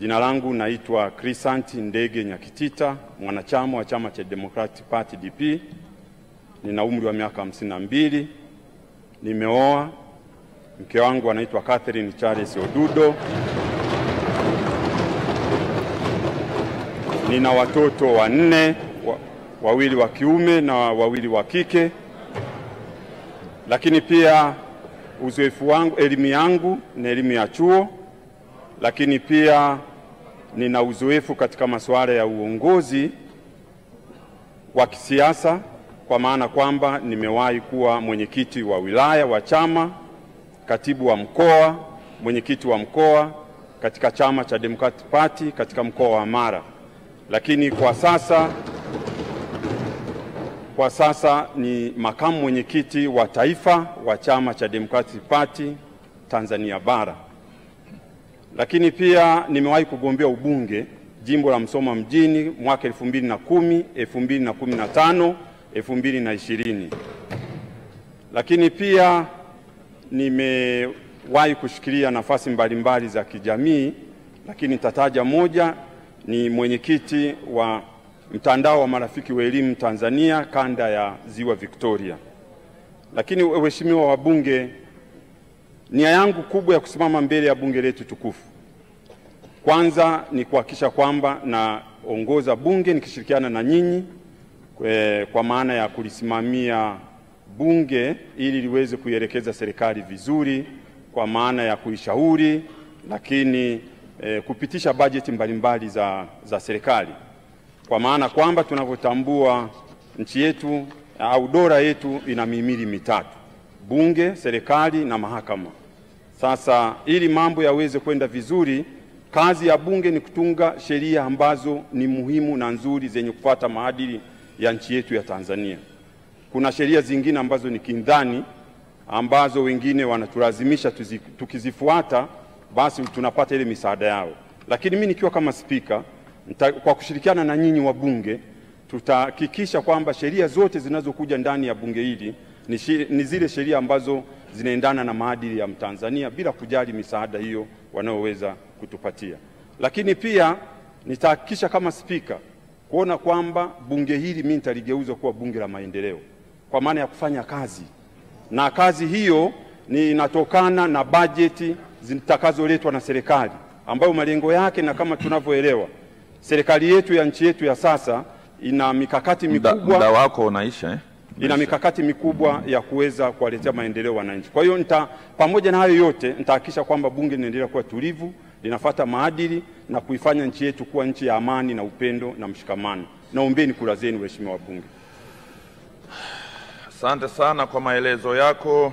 Jina langu naitwa Crescent Ndege Nyakitita, mwanachama wa chama cha Democratic Party DP. Nina umri wa miaka 52. Nimeoa. Mke wangu anaitwa Catherine Charles Odudo. Nina watoto 4, wawili wa kiume na wawili wa kike. Lakini pia uzoefu wangu, elimu yangu na elimu ya chuo. Lakini pia nina uzoefu katika masuala ya uongozi wa kisiasa, kwa maana kwamba nimewahi kuwa mwenyekiti wa wilaya wa chama, katibu wa mkoa, mwenyekiti wa mkoa katika chama cha Democratic Party katika mkoa wa Mara. Lakini kwa sasa ni makamu mwenyekiti wa taifa wa chama cha Democratic Party Tanzania Bara. Lakini pia nimewahi kugombea ubunge jimbo la Msoma mjini mwaka 2010, 2015, 2020. Lakini pia nimewahi kushikilia nafasi mbalimbali za kijamii, lakini nitataja moja, ni mwenyekiti wa mtandao wa marafiki wa elimu Tanzania kanda ya Ziwa Victoria. Lakini waheshimiwa wabunge, nia yangu kubwa ya kusimama mbele ya bunge letu tukufu, kwanza ni kuhakikisha kwamba naongoza bunge nikishirikiana na nyinyi kwa maana ya kulisimamia bunge ili liweze kuielekeza serikali vizuri, kwa maana ya kuishauri, lakini kupitisha bajeti mbalimbali za serikali, kwa maana kwamba tunavyotambua nchi yetu au dola yetu ina mihimili mitatu: bunge, serikali na mahakama. Sasa ili mambo yaweze kwenda vizuri, kazi ya bunge ni kutunga sheria ambazo ni muhimu na nzuri zenye kufuata maadili ya nchi yetu ya Tanzania. Kuna sheria zingine ambazo ni kindani, ambazo wengine wanatulazimisha tukizifuata basi tunapata ile misaada yao. Lakini mimi nikiwa kama spika, kwa kushirikiana na nyinyi wabunge, tutahakikisha kwamba sheria zote zinazokuja ndani ya bunge hili ni zile sheria ambazo zinaendana na maadili ya Mtanzania bila kujali misaada hiyo wanaoweza kutupatia. Lakini pia nitahakikisha kama spika kuona kwamba bunge hili mimi nitaligeuza kuwa bunge la maendeleo, kwa maana ya kufanya kazi, na kazi hiyo ni inatokana na bajeti zitakazoletwa na serikali, ambayo malengo yake, na kama tunavyoelewa serikali yetu ya nchi yetu ya sasa ina mikakati mikubwa. Muda wako unaisha Ina mikakati mikubwa ya kuweza kuwaletea maendeleo wananchi. Kwa hiyo pamoja na hayo yote nitahakikisha kwamba bunge linaendelea kuwa tulivu, linafuata maadili na kuifanya nchi yetu kuwa nchi ya amani na upendo na mshikamano. Naombeni kura zenu waheshimiwa wabunge. Asante sana kwa maelezo yako.